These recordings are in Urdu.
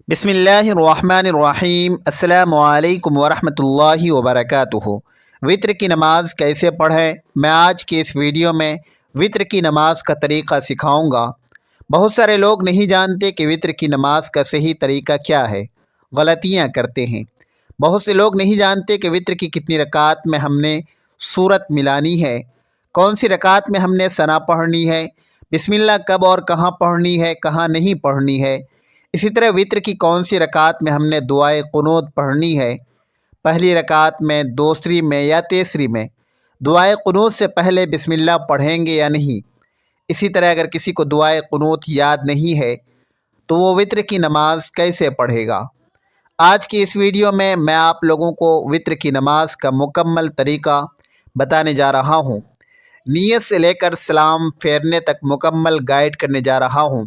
بسم اللہ الرحمن الرحیم۔ السلام علیکم ورحمۃ اللہ وبرکاتہ۔ وطر کی نماز کیسے پڑھیں؟ میں آج کی اس ویڈیو میں وطر کی نماز کا طریقہ سکھاؤں گا۔ بہت سارے لوگ نہیں جانتے کہ وطر کی نماز کا صحیح طریقہ کیا ہے، غلطیاں کرتے ہیں۔ بہت سے لوگ نہیں جانتے کہ وطر کی کتنی رکعات میں ہم نے سورت ملانی ہے، کون سی رکعات میں ہم نے ثنا پڑھنی ہے، بسم اللہ کب اور کہاں پڑھنی ہے، کہاں نہیں پڑھنی ہے۔ اسی طرح وطر کی کون سی رکعت میں ہم نے دعائے قنوت پڑھنی ہے، پہلی رکعت میں، دوسری میں یا تیسری میں۔ دعائے قنوت سے پہلے بسم اللہ پڑھیں گے یا نہیں۔ اسی طرح اگر کسی کو دعائے قنوت یاد نہیں ہے تو وہ وطر کی نماز کیسے پڑھے گا؟ آج کی اس ویڈیو میں آپ لوگوں کو وطر کی نماز کا مکمل طریقہ بتانے جا رہا ہوں۔ نیت سے لے کر سلام پھیرنے تک مکمل گائیڈ کرنے جا رہا ہوں،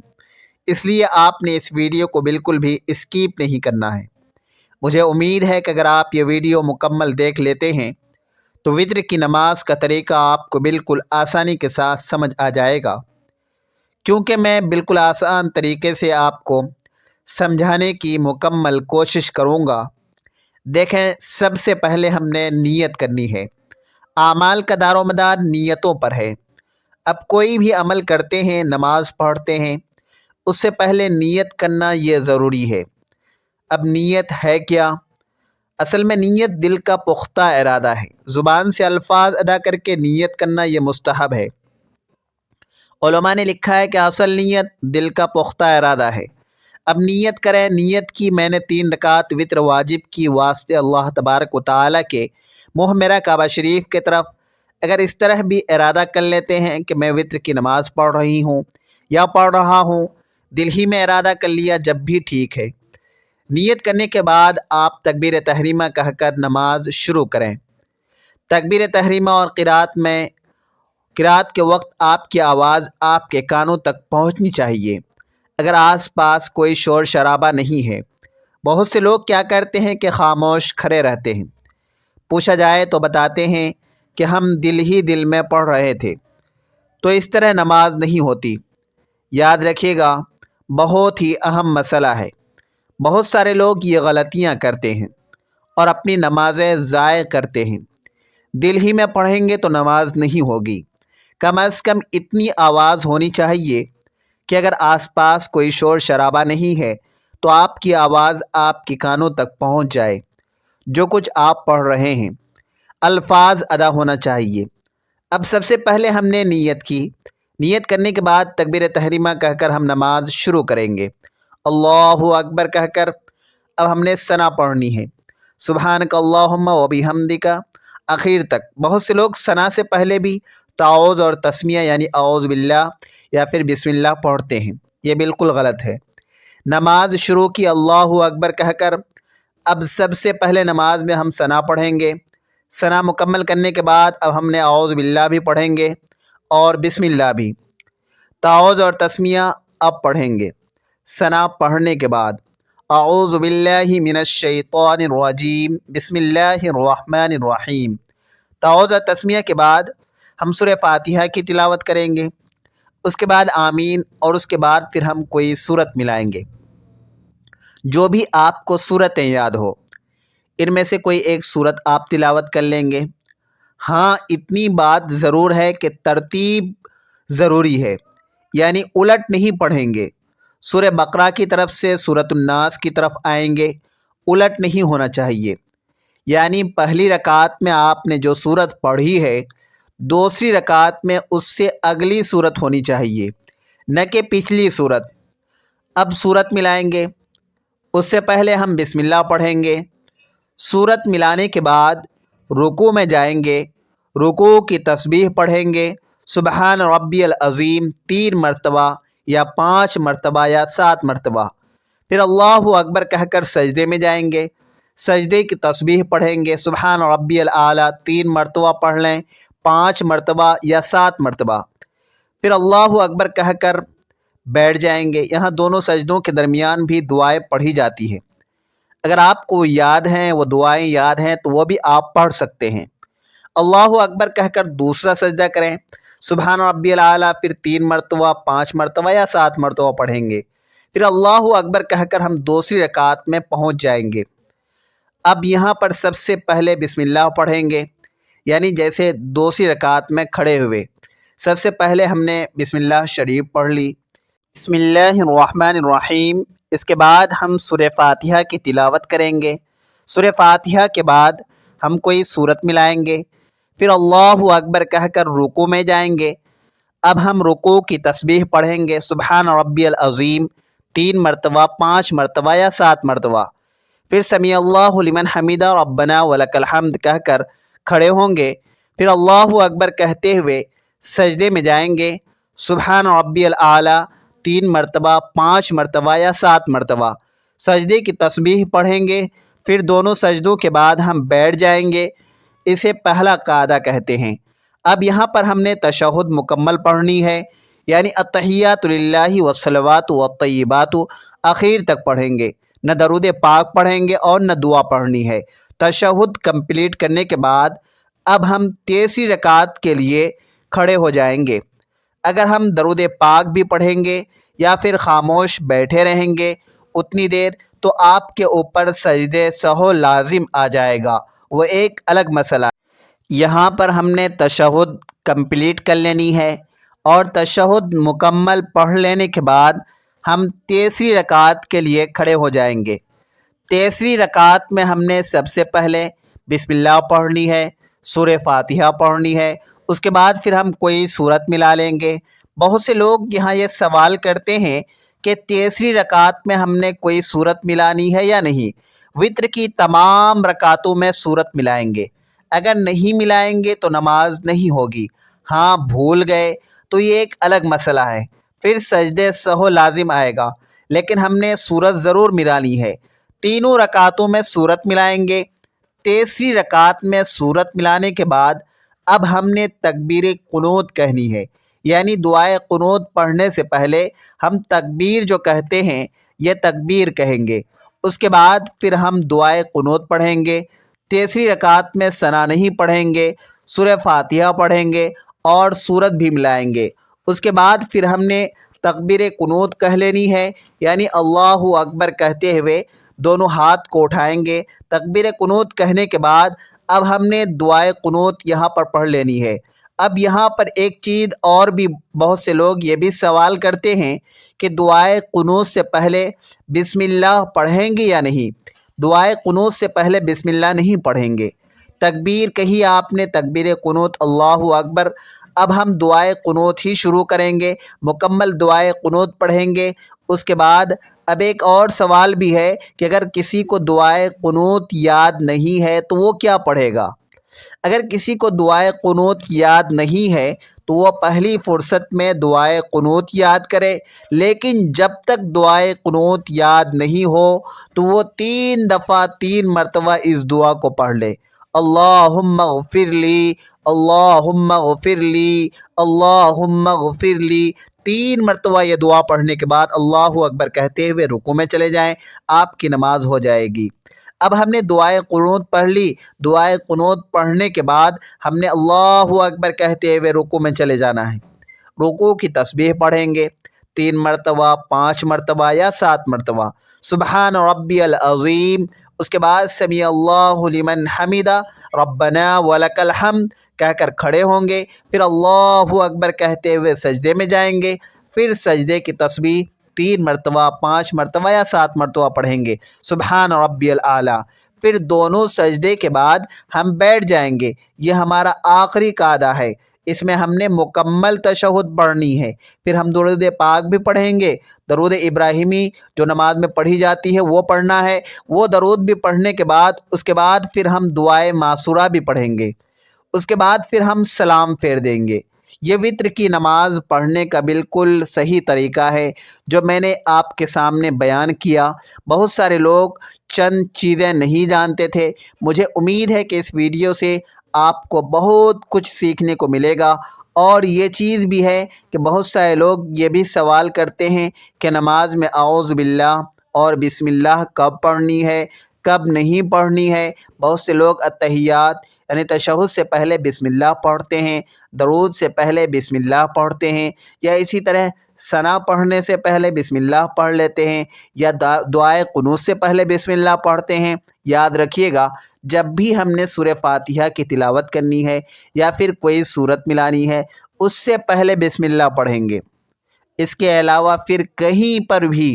اس لیے آپ نے اس ویڈیو کو بالکل بھی اسکیپ نہیں کرنا ہے۔ مجھے امید ہے کہ اگر آپ یہ ویڈیو مکمل دیکھ لیتے ہیں تو وطر کی نماز کا طریقہ آپ کو بالکل آسانی کے ساتھ سمجھ آ جائے گا، کیونکہ میں بالکل آسان طریقے سے آپ کو سمجھانے کی مکمل کوشش کروں گا۔ دیکھیں، سب سے پہلے ہم نے نیت کرنی ہے۔ اعمال کا دار و مدار نیتوں پر ہے۔ اب کوئی بھی عمل کرتے ہیں، نماز پڑھتے ہیں، اس سے پہلے نیت کرنا یہ ضروری ہے۔ اب نیت ہے کیا؟ اصل میں نیت دل کا پختہ ارادہ ہے۔ زبان سے الفاظ ادا کر کے نیت کرنا یہ مستحب ہے۔ علماء نے لکھا ہے کہ اصل نیت دل کا پختہ ارادہ ہے۔ اب نیت کریں۔ نیت کی میں نے 3 رکعت وطر واجب کی واسطے اللہ تبارک و تعالیٰ کے منہ میرا کعبہ شریف کی طرف۔ اگر اس طرح بھی ارادہ کر لیتے ہیں کہ میں وطر کی نماز پڑھ رہی ہوں یا پڑھ رہا ہوں، دل ہی میں ارادہ کر لیا، جب بھی ٹھیک ہے۔ نیت کرنے کے بعد آپ تکبیر تحریمہ کہہ کر نماز شروع کریں۔ تکبیر تحریمہ اور قرات کے وقت آپ کی آواز آپ کے کانوں تک پہنچنی چاہیے، اگر آس پاس کوئی شور شرابہ نہیں ہے۔ بہت سے لوگ کیا کرتے ہیں کہ خاموش کھڑے رہتے ہیں، پوچھا جائے تو بتاتے ہیں کہ ہم دل ہی دل میں پڑھ رہے تھے۔ تو اس طرح نماز نہیں ہوتی۔ یاد رکھیے گا، بہت ہی اہم مسئلہ ہے۔ بہت سارے لوگ یہ غلطیاں کرتے ہیں اور اپنی نمازیں ضائع کرتے ہیں۔ دل ہی میں پڑھیں گے تو نماز نہیں ہوگی۔ کم از کم اتنی آواز ہونی چاہیے کہ اگر آس پاس کوئی شور شرابہ نہیں ہے تو آپ کی آواز آپ کے کانوں تک پہنچ جائے۔ جو کچھ آپ پڑھ رہے ہیں، الفاظ ادا ہونا چاہیے۔ اب سب سے پہلے ہم نے نیت کی۔ نیت کرنے کے بعد تکبیر تحریمہ کہہ کر ہم نماز شروع کریں گے۔ اللہ اکبر کہہ کر اب ہم نے ثنا پڑھنی ہے، سبحانک اللہم و بحمدک آخر تک۔ بہت سے لوگ ثنا سے پہلے بھی تعوذ اور تسمیہ یعنی اعوذ باللہ یا پھر بسم اللہ پڑھتے ہیں، یہ بالکل غلط ہے۔ نماز شروع کی اللہ اکبر کہہ کر۔ اب سب سے پہلے نماز میں ہم ثنا پڑھیں گے۔ ثنا مکمل کرنے کے بعد اب ہم نے اعوذ باللہ بھی پڑھیں گے اور بسم اللہ بھی۔ تعوذ اور تسمیہ اب پڑھیں گے۔ ثنا پڑھنے کے بعد اعوذ باللہ من الشیطان الرجیم بسم اللہ الرحمن الرحیم۔ تعوذ اور تسمیہ کے بعد ہم سورہ فاتحہ کی تلاوت کریں گے، اس کے بعد آمین، اور اس کے بعد پھر ہم کوئی سورت ملائیں گے۔ جو بھی آپ کو سورتیں یاد ہو، ان میں سے کوئی ایک سورت آپ تلاوت کر لیں گے۔ ہاں، اتنی بات ضرور ہے کہ ترتیب ضروری ہے، یعنی الٹ نہیں پڑھیں گے۔ سورہ بقرہ کی طرف سے سورۃ الناس کی طرف آئیں گے، الٹ نہیں ہونا چاہیے۔ یعنی پہلی رکعت میں آپ نے جو سورت پڑھی ہے، دوسری رکعت میں اس سے اگلی سورت ہونی چاہیے، نہ کہ پچھلی سورت۔ اب سورت ملائیں گے، اس سے پہلے ہم بسم اللہ پڑھیں گے۔ سورت ملانے کے بعد رکوع میں جائیں گے، رکوع کی تسبیح پڑھیں گے، سبحان ربی العظیم 3 مرتبہ یا 5 مرتبہ یا 7 مرتبہ۔ پھر اللہ اکبر کہہ کر سجدے میں جائیں گے، سجدے کی تسبیح پڑھیں گے، سبحان ربی الاعلیٰ 3 مرتبہ پڑھ لیں، 5 مرتبہ یا 7 مرتبہ۔ پھر اللہ اکبر کہہ کر بیٹھ جائیں گے۔ یہاں دونوں سجدوں کے درمیان بھی دعائیں پڑھی جاتی ہیں۔ اگر آپ کو یاد ہیں، وہ دعائیں یاد ہیں تو وہ بھی آپ پڑھ سکتے ہیں۔ اللہ اکبر کہہ کر دوسرا سجدہ کریں، سبحان ربی الاعلیٰ پھر 3 مرتبہ، 5 مرتبہ یا 7 مرتبہ پڑھیں گے۔ پھر اللہ اکبر کہہ کر ہم دوسری رکعت میں پہنچ جائیں گے۔ اب یہاں پر سب سے پہلے بسم اللہ پڑھیں گے، یعنی جیسے دوسری رکعت میں کھڑے ہوئے سب سے پہلے ہم نے بسم اللہ شریف پڑھ لی، بسم اللہ الرحمن الرحیم۔ اس کے بعد ہم سورہ فاتحہ کی تلاوت کریں گے۔ سورہ فاتحہ کے بعد ہم کوئی سورت ملائیں گے، پھر اللہ اکبر کہہ کر رکوع میں جائیں گے۔ اب ہم رکوع کی تسبیح پڑھیں گے، سبحان ربی العظیم 3 مرتبہ، 5 مرتبہ یا 7 مرتبہ۔ پھر سمیع اللہ لمن حمیدہ ربنا ولک الحمد کہہ کر کھڑے ہوں گے، پھر اللہ اکبر کہتے ہوئے سجدے میں جائیں گے، سبحان ربی الاعلی 3 مرتبہ، 5 مرتبہ یا 7 مرتبہ۔ سجدے کی تسبیح پڑھیں گے، پھر دونوں سجدوں کے بعد ہم بیٹھ جائیں گے، اسے پہلا قاعدہ کہتے ہیں۔ اب یہاں پر ہم نے تشہد مکمل پڑھنی ہے، یعنی التحیات للہ والصلوات والطیبات اخیر تک پڑھیں گے، نہ درود پاک پڑھیں گے اور نہ دعا پڑھنی ہے۔ تشہد کمپلیٹ کرنے کے بعد اب ہم تیسری رکعت کے لیے کھڑے ہو جائیں گے۔ اگر ہم درود پاک بھی پڑھیں گے یا پھر خاموش بیٹھے رہیں گے اتنی دیر، تو آپ کے اوپر سجدے سہو لازم آ جائے گا، وہ ایک الگ مسئلہ ہے۔ یہاں پر ہم نے تشہد کمپلیٹ کر لینی ہے، اور تشہد مکمل پڑھ لینے کے بعد ہم تیسری رکعت کے لیے کھڑے ہو جائیں گے۔ تیسری رکعت میں ہم نے سب سے پہلے بسم اللہ پڑھنی ہے، سورہ فاتحہ پڑھنی ہے، اس کے بعد پھر ہم کوئی سورت ملا لیں گے۔ بہت سے لوگ یہاں یہ سوال کرتے ہیں کہ تیسری رکعت میں ہم نے کوئی سورت ملانی ہے یا نہیں۔ وتر کی تمام رکعتوں میں سورت ملائیں گے، اگر نہیں ملائیں گے تو نماز نہیں ہوگی۔ ہاں بھول گئے تو یہ ایک الگ مسئلہ ہے، پھر سجدے سہو لازم آئے گا، لیکن ہم نے سورت ضرور ملانی ہے۔ تینوں رکعتوں میں سورت ملائیں گے۔ تیسری رکعت میں سورت ملانے کے بعد اب ہم نے تکبیر قنوت کہنی ہے، یعنی دعائے قنوت پڑھنے سے پہلے ہم تکبیر جو کہتے ہیں یہ تکبیر کہیں گے، اس کے بعد پھر ہم دعائے قنوت پڑھیں گے۔ تیسری رکعت میں ثنا نہیں پڑھیں گے، سورہ فاتحہ پڑھیں گے اور سورت بھی ملائیں گے۔ اس کے بعد پھر ہم نے تکبیر قنوت کہہ لینی ہے، یعنی اللہ اکبر کہتے ہوئے دونوں ہاتھ کو اٹھائیں گے۔ تکبیر قنوت کہنے کے بعد اب ہم نے دعائے قنوت یہاں پر پڑھ لینی ہے۔ اب یہاں پر ایک چیز اور بھی بہت سے لوگ یہ بھی سوال کرتے ہیں کہ دعائے قنوت سے پہلے بسم اللہ پڑھیں گے یا نہیں۔ دعائے قنوت سے پہلے بسم اللہ نہیں پڑھیں گے۔ تکبیر کہی آپ نے، تکبیر قنوت اللہ اکبر، اب ہم دعائے قنوت ہی شروع کریں گے، مکمل دعائے قنوت پڑھیں گے۔ اس کے بعد اب ایک اور سوال بھی ہے کہ اگر کسی کو دعائے قنوت یاد نہیں ہے تو وہ کیا پڑھے گا؟ اگر کسی کو دعائے قنوت یاد نہیں ہے تو وہ پہلی فرصت میں دعائے قنوت یاد کرے، لیکن جب تک دعائے قنوت یاد نہیں ہو تو وہ 3 دفعہ 3 مرتبہ اس دعا کو پڑھ لے، اللہم اغفر لی، اللہم اغفر لی، اللہم اغفر لی۔ 3 مرتبہ یہ دعا پڑھنے کے بعد اللہ اکبر کہتے ہوئے رکوع میں چلے جائیں، آپ کی نماز ہو جائے گی۔ اب ہم نے دعائے قنوت پڑھ لی، دعائے قنوت پڑھنے کے بعد ہم نے اللہ اکبر کہتے ہوئے رکوع میں چلے جانا ہے۔ رکوع کی تسبیح پڑھیں گے 3 مرتبہ، 5 مرتبہ یا 7 مرتبہ، سبحان ربی العظیم۔ اس کے بعد سمیع اللہ لمن حمیدہ ربنا ولک الحمد کہہ کر کھڑے ہوں گے، پھر اللہ اکبر کہتے ہوئے سجدے میں جائیں گے، پھر سجدے کی تسبیح 3 مرتبہ، 5 مرتبہ یا 7 مرتبہ پڑھیں گے، سبحان ربی الاعلی۔ پھر دونوں سجدے کے بعد ہم بیٹھ جائیں گے۔ یہ ہمارا آخری قاعدہ ہے، اس میں ہم نے مکمل تشہد پڑھنی ہے۔ پھر ہم درود پاک بھی پڑھیں گے، درود ابراہیمی جو نماز میں پڑھی جاتی ہے وہ پڑھنا ہے، وہ درود بھی پڑھنے کے بعد اس کے بعد پھر ہم دعائے معصورہ بھی پڑھیں گے، اس کے بعد پھر ہم سلام پھیر دیں گے۔ یہ وتر کی نماز پڑھنے کا بالکل صحیح طریقہ ہے جو میں نے آپ کے سامنے بیان کیا۔ بہت سارے لوگ چند چیزیں نہیں جانتے تھے، مجھے امید ہے کہ اس ویڈیو سے آپ کو بہت کچھ سیکھنے کو ملے گا۔ اور یہ چیز بھی ہے کہ بہت سارے لوگ یہ بھی سوال کرتے ہیں کہ نماز میں اعوذ باللہ اور بسم اللہ کب پڑھنی ہے، کب نہیں پڑھنی ہے۔ بہت سے لوگ التحیات یعنی تشہد سے پہلے بسم اللہ پڑھتے ہیں، درود سے پہلے بسم اللہ پڑھتے ہیں، یا اسی طرح ثنا پڑھنے سے پہلے بسم اللہ پڑھ لیتے ہیں یا دعائے قنوت سے پہلے بسم اللہ پڑھتے ہیں، یاد رکھیے گا جب بھی ہم نے سورہ فاتحہ کی تلاوت کرنی ہے یا پھر کوئی سورت ملانی ہے اس سے پہلے بسم اللہ پڑھیں گے۔ اس کے علاوہ پھر کہیں پر بھی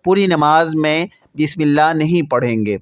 پوری نماز میں بسم اللہ نہیں پڑھیں گے۔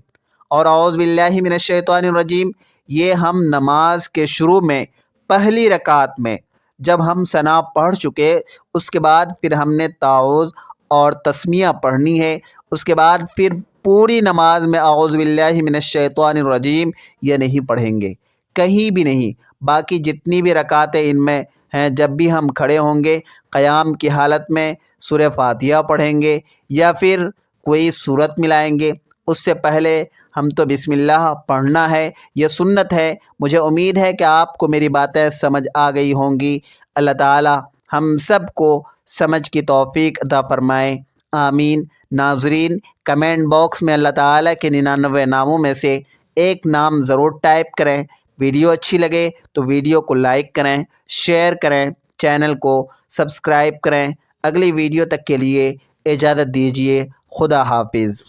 اور اعوذ باللہ من الشیطان الرجیم یہ ہم نماز کے شروع میں پہلی رکعت میں جب ہم ثنا پڑھ چکے اس کے بعد پھر ہم نے تعوذ اور تسمیہ پڑھنی ہے، اس کے بعد پھر پوری نماز میں اعوذ باللہ من الشیطان الرجیم یہ نہیں پڑھیں گے، کہیں بھی نہیں۔ باقی جتنی بھی رکعتیں ان میں ہیں جب بھی ہم کھڑے ہوں گے قیام کی حالت میں سورہ فاتحہ پڑھیں گے یا پھر کوئی سورت ملائیں گے، اس سے پہلے ہم تو بسم اللہ پڑھنا ہے، یہ سنت ہے۔ مجھے امید ہے کہ آپ کو میری باتیں سمجھ آ گئی ہوں گی۔ اللہ تعالی ہم سب کو سمجھ کی توفیق عطا فرمائے، آمین۔ ناظرین کمنٹ باکس میں اللہ تعالیٰ کے 99 ناموں میں سے ایک نام ضرور ٹائپ کریں۔ ویڈیو اچھی لگے تو ویڈیو کو لائک کریں، شیئر کریں، چینل کو سبسکرائب کریں۔ اگلی ویڈیو تک کے لیے اجازت دیجیے، خدا حافظ۔